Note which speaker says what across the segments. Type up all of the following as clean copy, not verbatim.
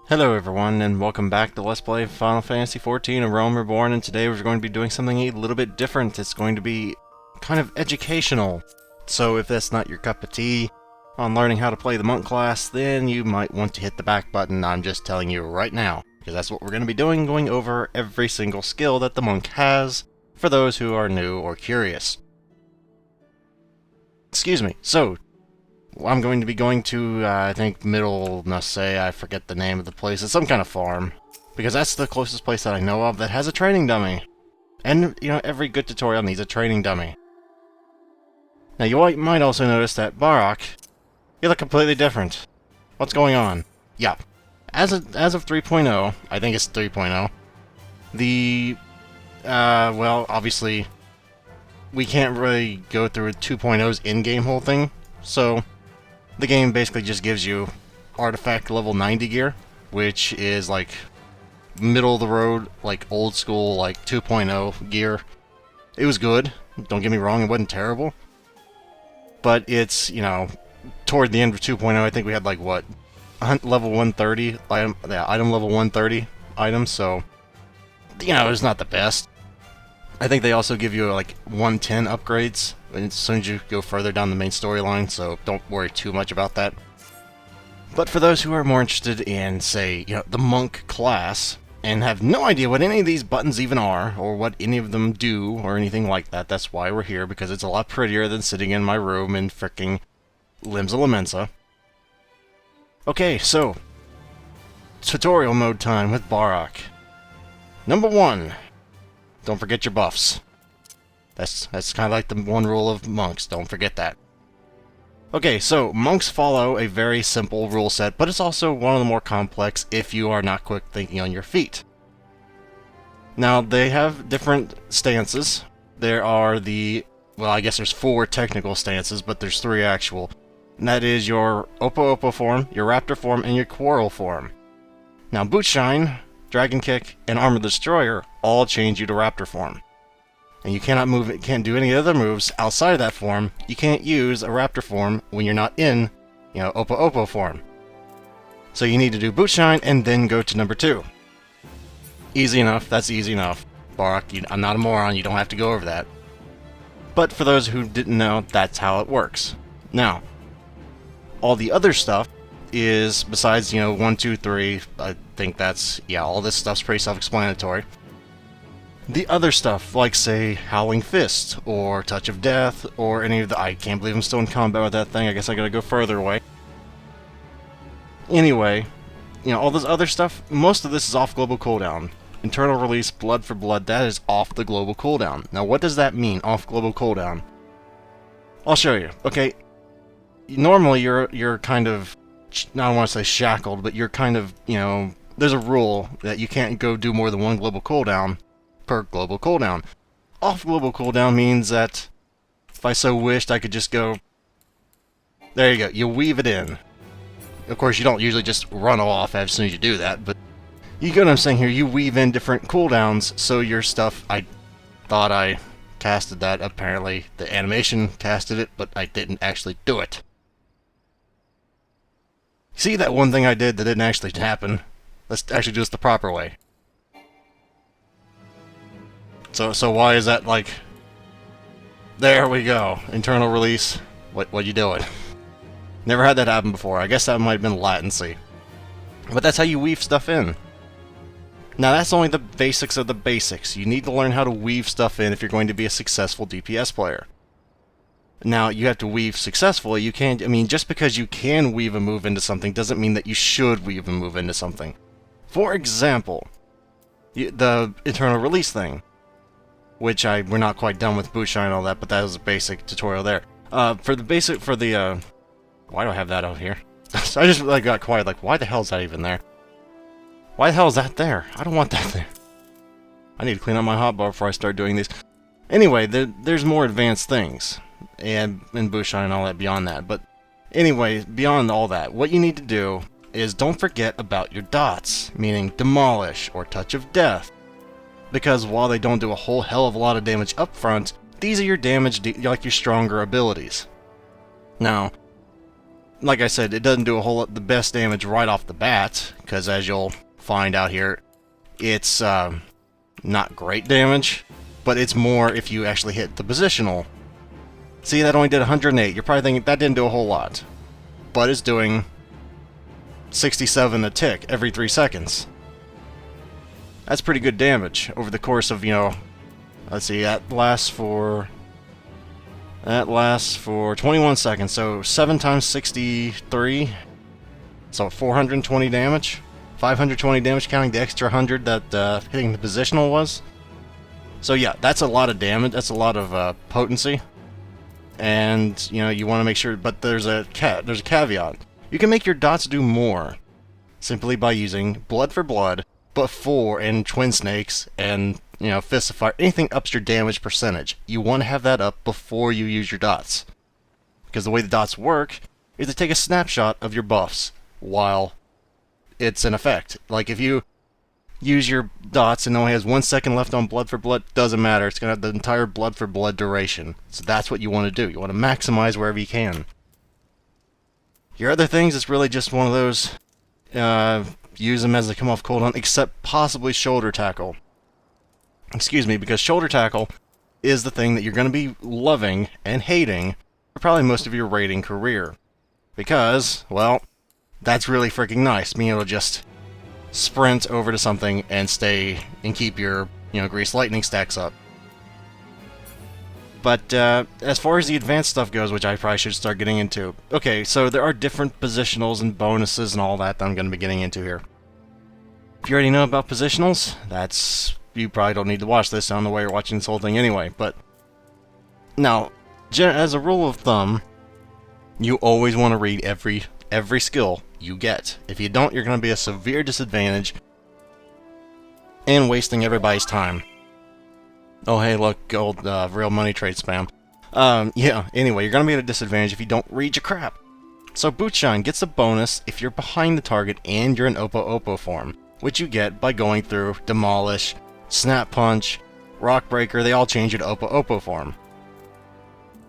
Speaker 1: Hello everyone, and welcome back to Let's Play Final Fantasy XIV: A Realm Reborn, and today we're going to be doing something a little bit different. It's going to be kind of educational. So if that's not your cup of tea on learning how to play the monk class, then you might want to hit the back button. I'm just telling you right now, because that's what we're going to be doing, going over every single skill that the monk has, for those who are new or curious. Excuse me, so I'm going to be going to, I think, Middle Nassay. I forget the name of the place. It's some kind of farm. Because that's the closest place that I know of that has a training dummy. And, you know, every good tutorial needs a training dummy. Now, you might also notice that Barak, you look completely different. What's going on? Yeah. As of 3.0, I think it's 3.0, well, obviously, we can't really go through 2.0's in-game whole thing, so the game basically just gives you artifact level 90 gear, which is like middle of the road, like old school, like 2.0 gear. It was good, don't get me wrong, it wasn't terrible. But it's, you know, toward the end of 2.0, I think we had like what? Level 130 item, yeah, item level 130 items, so you know, it's not the best. I think they also give you like 110 upgrades as soon as you go further down the main storyline, so don't worry too much about that. But for those who are more interested in, say, you know, the monk class, and have no idea what any of these buttons even are, or what any of them do, or anything like that, that's why we're here, because it's a lot prettier than sitting in my room in fricking Limbs of Lamensa. Okay, so, tutorial mode time with Barak. Number 1. Don't forget your buffs. That's kind of like the one rule of monks, don't forget that. Okay, so monks follow a very simple rule set, but it's also one of the more complex if you are not quick thinking on your feet. Now, they have different stances. There are well, I guess there's 4 technical stances, but there's 3 actual. And that is your Oppo Oppo form, your Raptor form, and your Quarrel form. Now, Bootshine, Dragon Kick, and Armor Destroyer all change you to Raptor form. And you cannot move it, can't do any other moves outside of that form. You can't use a Raptor form when you're not in, you know, Oppo Oppo form. So you need to do Bootshine and then go to number 2. Easy enough, that's easy enough. Barak, I'm not a moron, you don't have to go over that. But for those who didn't know, that's how it works. Now, all the other stuff is, besides, you know, 1, 2, 3, I think that's, yeah, all this stuff's pretty self-explanatory. The other stuff, like, say, Howling Fist, or Touch of Death, or any of the... I can't believe I'm still in combat with that thing, I guess I gotta go further away. Anyway, you know, all this other stuff, most of this is off global cooldown. Internal Release, Blood for Blood, that is off the global cooldown. Now, what does that mean, off global cooldown? I'll show you. Okay, normally you're kind of... I don't want to say shackled, but you're kind of, you know... There's a rule that you can't go do more than 1 global cooldown per global cooldown. Off global cooldown means that if I so wished, I could just go... There you go, you weave it in. Of course, you don't usually just run off as soon as you do that, but you get what I'm saying here, you weave in different cooldowns, so your stuff... I thought I casted that, apparently the animation casted it, but I didn't actually do it. See that one thing I did that didn't actually happen? Let's actually do this the proper way. So why is that, like... There we go. Internal Release. What you doing? Never had that happen before. I guess that might have been latency. But that's how you weave stuff in. Now that's only the basics of the basics. You need to learn how to weave stuff in if you're going to be a successful DPS player. Now, you have to weave successfully. You can't... I mean, just because you can weave a move into something doesn't mean that you should weave a move into something. For example, the Internal Release thing. Which we're not quite done with Bootshine and all that, but that was a basic tutorial there. Why do I have that out here? So I just like got quiet, like, why the hell is that even there? Why the hell is that there? I don't want that there. I need to clean up my hotbar before I start doing these. Anyway, there's more advanced things, and in Bootshine and all that beyond that. But anyway, beyond all that, what you need to do is don't forget about your dots, meaning Demolish or Touch of Death. Because while they don't do a whole hell of a lot of damage up front, these are your damage, like your stronger abilities. Now, like I said, it doesn't do a whole lot the best damage right off the bat, because as you'll find out here, it's not great damage, but it's more if you actually hit the positional. See, that only did 108. You're probably thinking that didn't do a whole lot, but it's doing 67 a tick every 3 seconds. That's pretty good damage over the course of, you know, let's see, that lasts for 21 seconds, so 7 times 63, so 420 damage, 520 damage counting the extra 100 that hitting the positional was. So yeah, that's a lot of damage, that's a lot of potency, and you know, you want to make sure, but there's a caveat. You can make your dots do more simply by using Blood for Blood, before and Twin Snakes, and you know, Fist of Fire, anything ups your damage percentage. You want to have that up before you use your dots. Because the way the dots work is to take a snapshot of your buffs while it's in effect. Like if you use your dots and only has 1 second left on Blood for Blood, doesn't matter. It's going to have the entire Blood for Blood duration. So that's what you want to do. You want to maximize wherever you can. Your other things, it's really just one of those, use them as they come off cooldown, except possibly Shoulder Tackle. Excuse me, because Shoulder Tackle is the thing that you're going to be loving and hating for probably most of your raiding career. Because, well, that's really freaking nice, being able to just sprint over to something and stay and keep your, you know, Grease Lightning stacks up. But as far as the advanced stuff goes, which I probably should start getting into, okay, so there are different positionals and bonuses and all that I'm going to be getting into here. If you already know about positionals, you probably don't need to watch this. I don't know why you're watching this whole thing anyway, but now, as a rule of thumb, you always want to read every skill you get. If you don't, you're going to be a severe disadvantage and wasting everybody's time. Oh hey, look, gold, real money trade spam. Yeah, anyway, you're going to be at a disadvantage if you don't read your crap. So Bootshine gets a bonus if you're behind the target and you're in Oppo form, which you get by going through Demolish, Snap Punch, Rock Breaker. They all change you to Oppo form.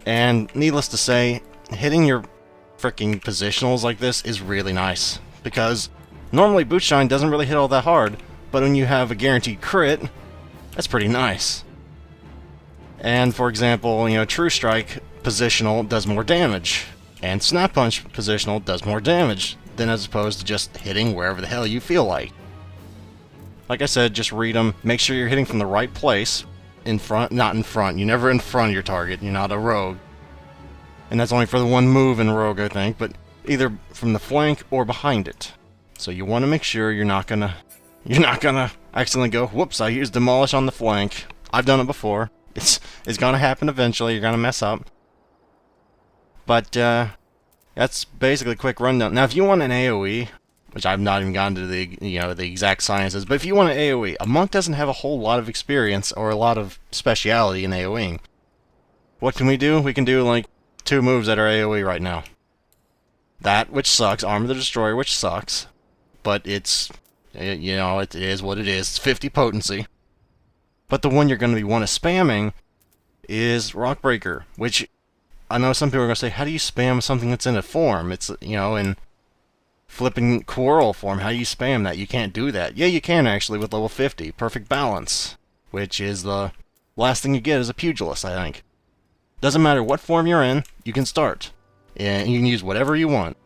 Speaker 1: And needless to say, hitting your freaking positionals like this is really nice, because normally Bootshine doesn't really hit all that hard, but when you have a guaranteed crit, that's pretty nice. And for example, you know, True Strike positional does more damage, and Snap Punch positional does more damage than as opposed to just hitting wherever the hell you feel like. Like I said, just read them. Make sure you're hitting from the right place. In front, not in front. You're never in front of your target. You're not a rogue. And that's only for the one move in rogue, I think. But either from the flank or behind it. So you want to make sure you're not gonna accidentally go, whoops, I used Demolish on the flank. I've done it before. It's gonna happen eventually. You're gonna mess up. But that's basically a quick rundown. Now, if you want an AoE, which I've not even gotten to the, you know, the exact sciences, but if you want an AoE, a monk doesn't have a whole lot of experience or a lot of speciality in AoEing. What can we do? We can do like 2 moves that are AoE right now. That, which sucks, Armor the Destroyer, which sucks, but it's, you know, it is what it is. It's 50 potency. But the one you're going to be spamming is Rockbreaker, which I know some people are going to say, how do you spam something that's in a form? It's, you know, in flipping Quarrel form, how do you spam that? You can't do that. Yeah, you can actually with level 50. Perfect Balance, which is the last thing you get as a pugilist, I think. Doesn't matter what form you're in, you can start. And you can use whatever you want.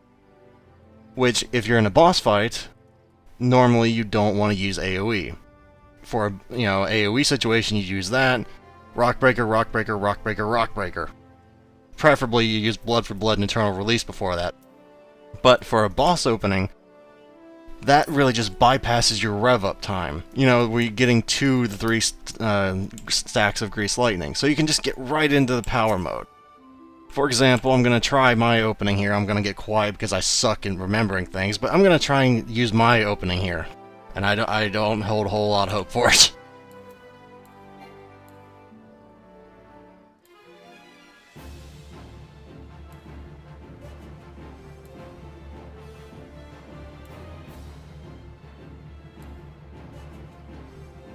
Speaker 1: Which, if you're in a boss fight, normally you don't want to use AoE. For a, you know, AoE situation, you use that. Rockbreaker, Rockbreaker, Rockbreaker, Rockbreaker. Preferably you use Blood for Blood and Eternal Release before that. But for a boss opening, that really just bypasses your rev up time. You know, where you're getting 2 to 3 stacks of Grease Lightning. So you can just get right into the power mode. For example, I'm going to try my opening here. I'm going to get quiet because I suck in remembering things, but I'm going to try and use my opening here. And I don't hold a whole lot of hope for it.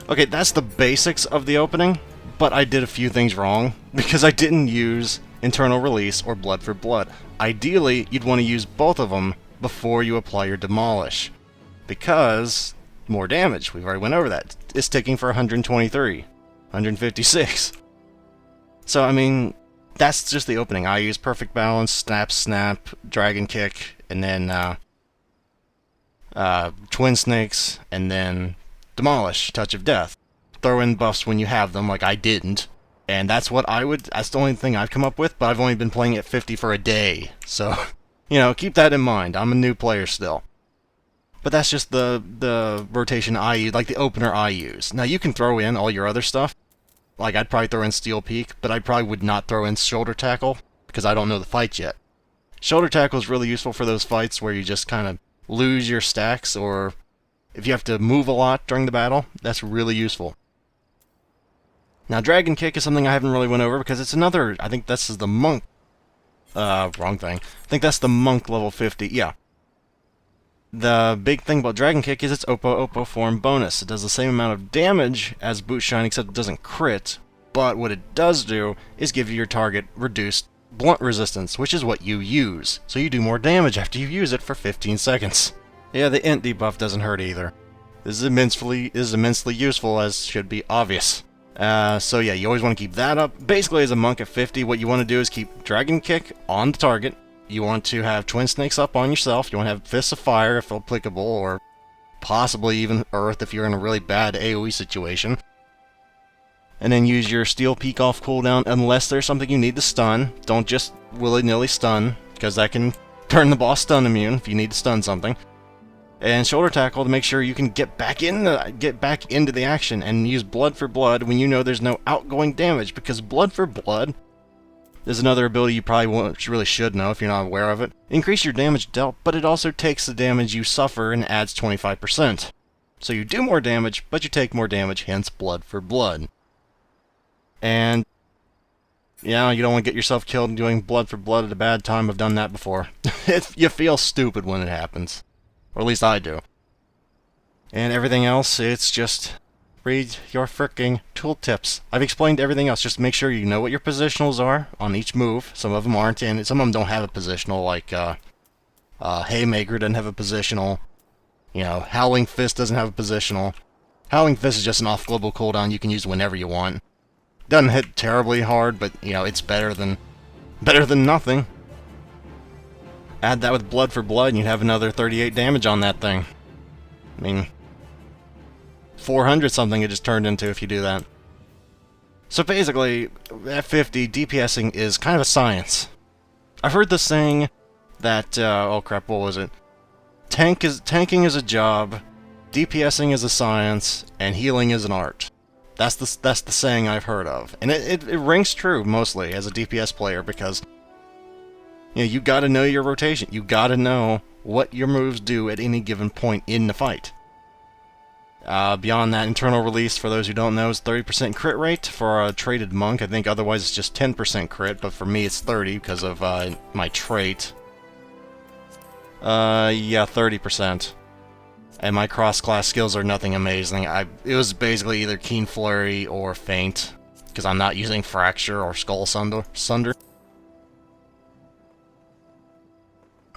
Speaker 1: Okay, that's the basics of the opening, but I did a few things wrong, because I didn't use Internal Release, or Blood for Blood. Ideally, you'd want to use both of them before you apply your Demolish, because more damage. We've already went over that. It's ticking for 123, 156. So, I mean, that's just the opening. I use Perfect Balance, Snap, Snap, Dragon Kick, and then Twin Snakes, and then Demolish, Touch of Death. Throw in buffs when you have them, like I didn't. And that's that's the only thing I've come up with, but I've only been playing at 50 for a day. So, you know, keep that in mind. I'm a new player still. But that's just the rotation I use, like the opener I use. Now, you can throw in all your other stuff. Like, I'd probably throw in Steel Peak, but I probably would not throw in Shoulder Tackle, because I don't know the fight yet. Shoulder Tackle is really useful for those fights where you just kind of lose your stacks, or if you have to move a lot during the battle, that's really useful. Now, Dragon Kick is something I haven't really went over, because it's another, I think this is the Monk, wrong thing. I think that's the Monk level 50, yeah. The big thing about Dragon Kick is its Oppo form bonus. It does the same amount of damage as Boot Shine, except it doesn't crit, but what it does do is give your target reduced blunt resistance, which is what you use, so you do more damage after you use it for 15 seconds. Yeah, the int debuff doesn't hurt either. This is immensely useful, as should be obvious. So yeah, you always want to keep that up. Basically, as a monk at 50, what you want to do is keep Dragon Kick on the target. You want to have Twin Snakes up on yourself. You want to have Fists of Fire if applicable, or possibly even Earth if you're in a really bad AoE situation. And then use your Steel Peak off cooldown unless there's something you need to stun. Don't just willy-nilly stun, because that can turn the boss stun immune if you need to stun something. And Shoulder Tackle to make sure you can get back into the action, and use Blood for Blood when you know there's no outgoing damage, because Blood for Blood is another ability you probably really should know if you're not aware of it. Increase your damage dealt, but it also takes the damage you suffer and adds 25%. So you do more damage, but you take more damage, hence Blood for Blood. And yeah, you don't want to get yourself killed doing Blood for Blood at a bad time. I've done that before. You feel stupid when it happens. Or at least I do. And everything else, it's just read your fricking tooltips. I've explained everything else. Just make sure you know what your positionals are on each move. Some of them aren't, and some of them don't have a positional, like Haymaker doesn't have a positional. You know, Howling Fist doesn't have a positional. Howling Fist is just an off-global cooldown you can use whenever you want. Doesn't hit terribly hard, but, you know, it's better than nothing. Add that with Blood for Blood, and you'd have another 38 damage on that thing. I mean, 400 something it just turned into if you do that. So basically, at 50, DPSing is kind of a science. I've heard the saying that, oh crap, what was it? Tanking is a job, DPSing is a science, and healing is an art. That's the saying I've heard of. And it rings true, mostly, as a DPS player, because you know, you gotta know your rotation. You gotta know what your moves do at any given point in the fight. Beyond that, Internal Release, for those who don't know, is 30% crit rate for a traded monk. I think otherwise it's just 10% crit, but for me it's 30 because of my trait. Yeah, 30%. And my cross-class skills are nothing amazing. It was basically either Keen Flurry or Feint, because I'm not using Fracture or Skull Sunder.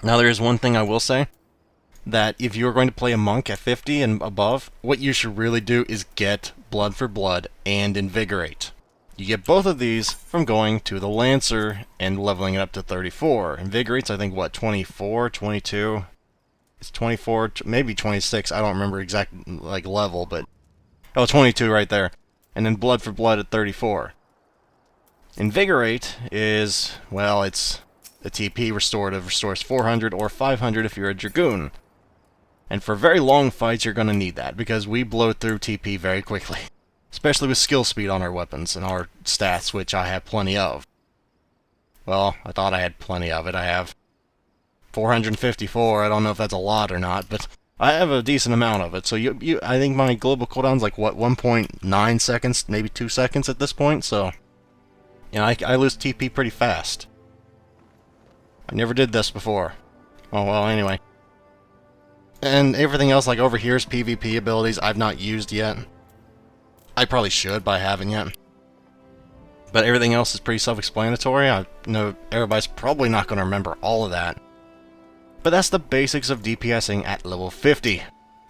Speaker 1: Now there is one thing I will say, that if you're going to play a monk at 50 and above, what you should really do is get Blood for Blood and Invigorate. You get both of these from going to the Lancer and leveling it up to 34. Invigorate's, I think, what, 24, 22? It's 24, maybe 26, I don't remember exact level, but oh, 22 right there. And then Blood for Blood at 34. Invigorate is, well, it's the TP restorative, restores 400 or 500 if you're a Dragoon. And for very long fights, you're going to need that, because we blow through TP very quickly. Especially with skill speed on our weapons and our stats, which I have plenty of. Well, I thought I had plenty of it. I have 454, I don't know if that's a lot or not, but I have a decent amount of it. So I think my global cooldown's like, what, 1.9 seconds, maybe 2 seconds at this point, so you know, I lose TP pretty fast. I never did this before. Oh well, anyway. And everything else, like over here, is PvP abilities I've not used yet. I probably should, but I haven't yet. But everything else is pretty self-explanatory. I know everybody's probably not going to remember all of that. But that's the basics of DPSing at level 50.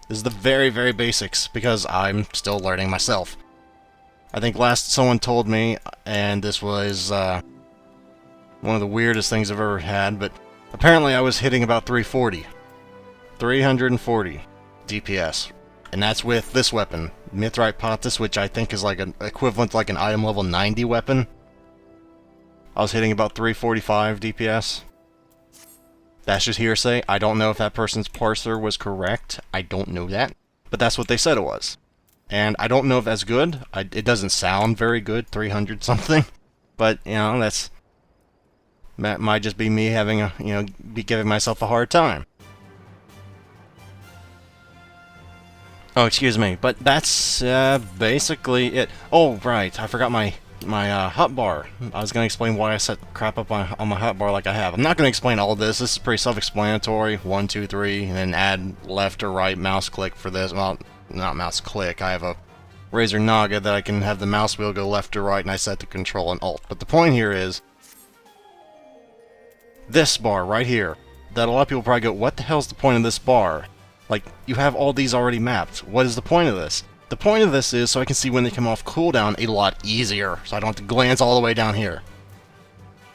Speaker 1: This is the very, very basics, because I'm still learning myself. I think last someone told me, and this was one of the weirdest things I've ever had, but apparently I was hitting about 340. 340 DPS. And that's with this weapon, Mithrite Potus, which I think is like an equivalent to like an item level 90 weapon. I was hitting about 345 DPS. That's just hearsay. I don't know if that person's parser was correct. I don't know that. But that's what they said it was. And I don't know if that's good. It doesn't sound very good, 300 something. But, you know, that might just be me having a, be giving myself a hard time. Oh, excuse me, but that's basically it. Oh, right, I forgot my hotbar. I was going to explain why I set crap up on my hotbar like I have. I'm not going to explain all of this. This is pretty self-explanatory. 1, 2, 3, and then add left or right mouse click for this. Well, not mouse click. I have a Razer Naga that I can have the mouse wheel go left or right, and I set the control and alt. But the point here is this bar right here. That a lot of people probably go, what the hell's the point of this bar? Like, you have all these already mapped. What is the point of this? The point of this is so I can see when they come off cooldown a lot easier, so I don't have to glance all the way down here.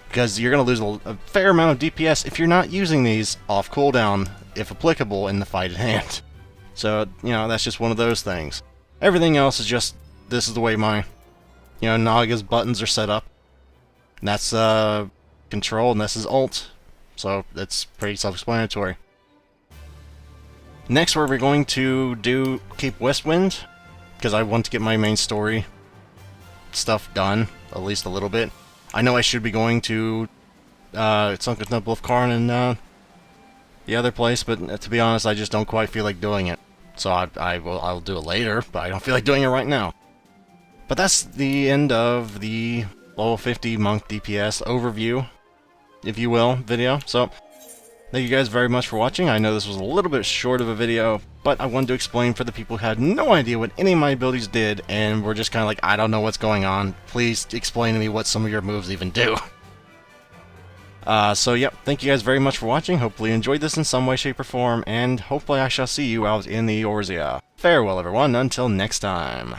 Speaker 1: Because you're going to lose a fair amount of DPS if you're not using these off cooldown, if applicable, in the fight at hand. So, that's just one of those things. Everything else is just, this is the way my, Naga's buttons are set up. And that's control, and this is alt. So, that's pretty self-explanatory. Next, we're going to do Cape Westwind, because I want to get my main story stuff done, at least a little bit. I know I should be going to Sunken Temple of Karn and the other place, but to be honest, I just don't quite feel like doing it. So I'll do it later, but I don't feel like doing it right now. But that's the end of the level 50 Monk DPS overview, if you will, video. So, thank you guys very much for watching. I know this was a little bit short of a video, but I wanted to explain for the people who had no idea what any of my abilities did, and were just kind of like, I don't know what's going on. Please explain to me what some of your moves even do. So, yep, thank you guys very much for watching. Hopefully you enjoyed this in some way, shape, or form, and hopefully I shall see you out in the Eorzea. Farewell, everyone, until next time.